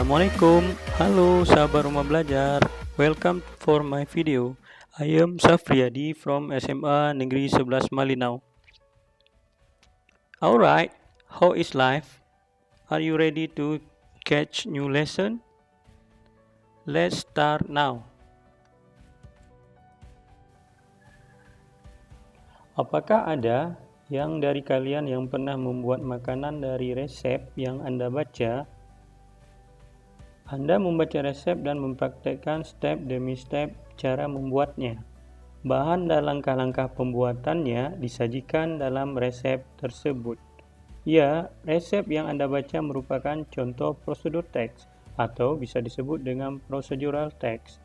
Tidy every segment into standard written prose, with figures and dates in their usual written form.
Assalamualaikum, halo sahabat rumah belajar. Welcome for my video. I am Safriyadi from SMA Negeri 11 Malinau. Alright, how is life? Are you ready to catch new lesson? Let's start now. Apakah ada yang dari kalian yang pernah membuat makanan dari resep yang Anda baca? Anda membaca resep dan mempraktekkan step demi step cara membuatnya. Bahan dan langkah-langkah pembuatannya disajikan dalam resep tersebut. Ya, resep yang Anda baca merupakan contoh prosedur teks atau bisa disebut dengan procedural text.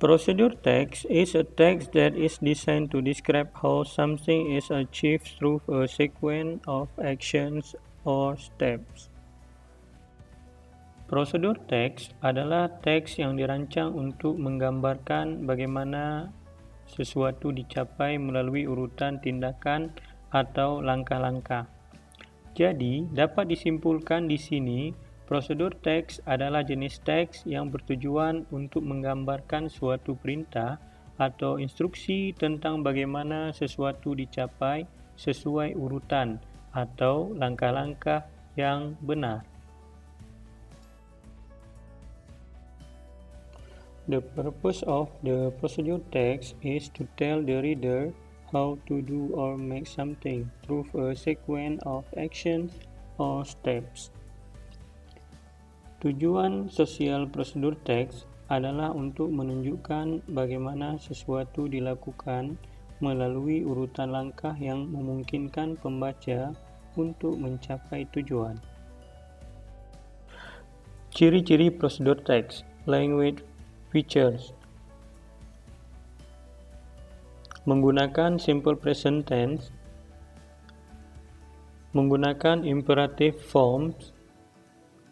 Procedure text is a text that is designed to describe how something is achieved through a sequence of actions or steps. Prosedur teks adalah teks yang dirancang untuk menggambarkan bagaimana sesuatu dicapai melalui urutan tindakan atau langkah-langkah. Jadi, dapat disimpulkan di sini, prosedur teks adalah jenis teks yang bertujuan untuk menggambarkan suatu perintah atau instruksi tentang bagaimana sesuatu dicapai sesuai urutan atau langkah-langkah yang benar. The purpose of the procedure text is to tell the reader how to do or make something through a sequence of actions or steps. Tujuan sosial prosedur teks adalah untuk menunjukkan bagaimana sesuatu dilakukan melalui urutan langkah yang memungkinkan pembaca untuk mencapai tujuan. Ciri-ciri prosedur teks, language features. Menggunakan simple present tense, menggunakan imperative forms,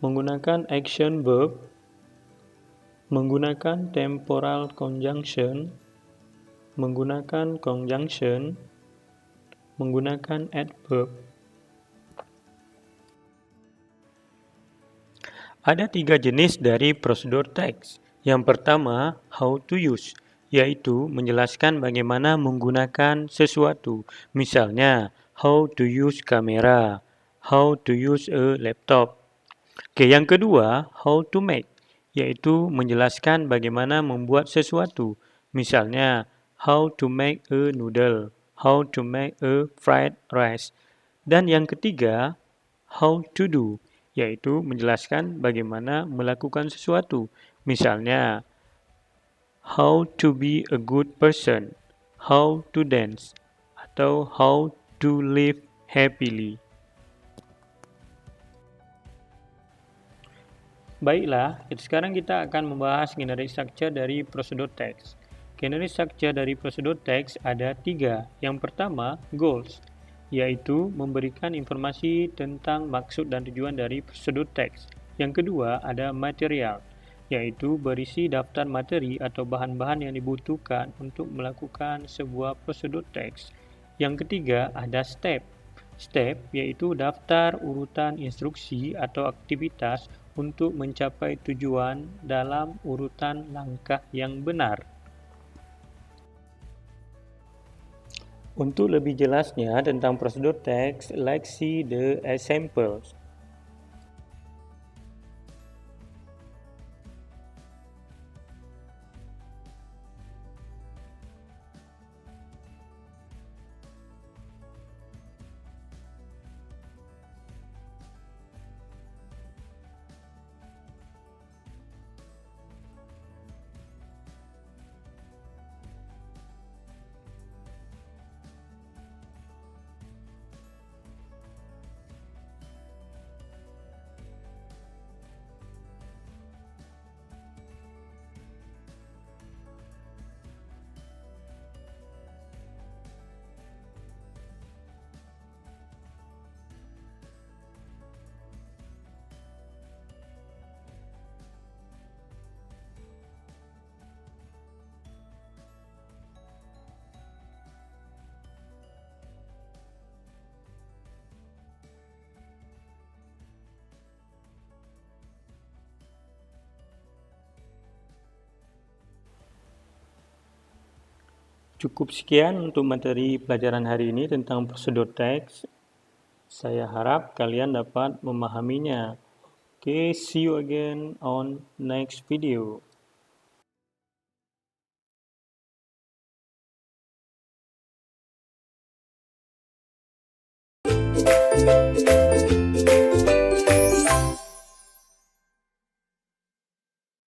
menggunakan action verb, menggunakan temporal conjunction, menggunakan conjunction, menggunakan adverb. Ada 3 jenis dari prosedur teks. Yang pertama, how to use, yaitu menjelaskan bagaimana menggunakan sesuatu. Misalnya, how to use kamera, how to use a laptop. Oke, yang kedua, how to make, yaitu menjelaskan bagaimana membuat sesuatu. Misalnya, how to make a noodle, how to make a fried rice. Dan yang ketiga, how to do, yaitu menjelaskan bagaimana melakukan sesuatu. Misalnya, how to be a good person, how to dance, atau how to live happily. Baiklah, sekarang kita akan membahas generic structure dari prosedur teks. Generic structure dari prosedur teks ada 3. Yang pertama, goals, yaitu memberikan informasi tentang maksud dan tujuan dari prosedur teks. Yang kedua, ada material, yaitu berisi daftar materi atau bahan-bahan yang dibutuhkan untuk melakukan sebuah prosedur teks. Yang ketiga, ada step. Step yaitu daftar urutan instruksi atau aktivitas untuk mencapai tujuan dalam urutan langkah yang benar. Untuk lebih jelasnya tentang prosedur teks, let's see the examples. Cukup sekian untuk materi pelajaran hari ini tentang prosedur teks. Saya harap kalian dapat memahaminya. Okay, see you again on next video.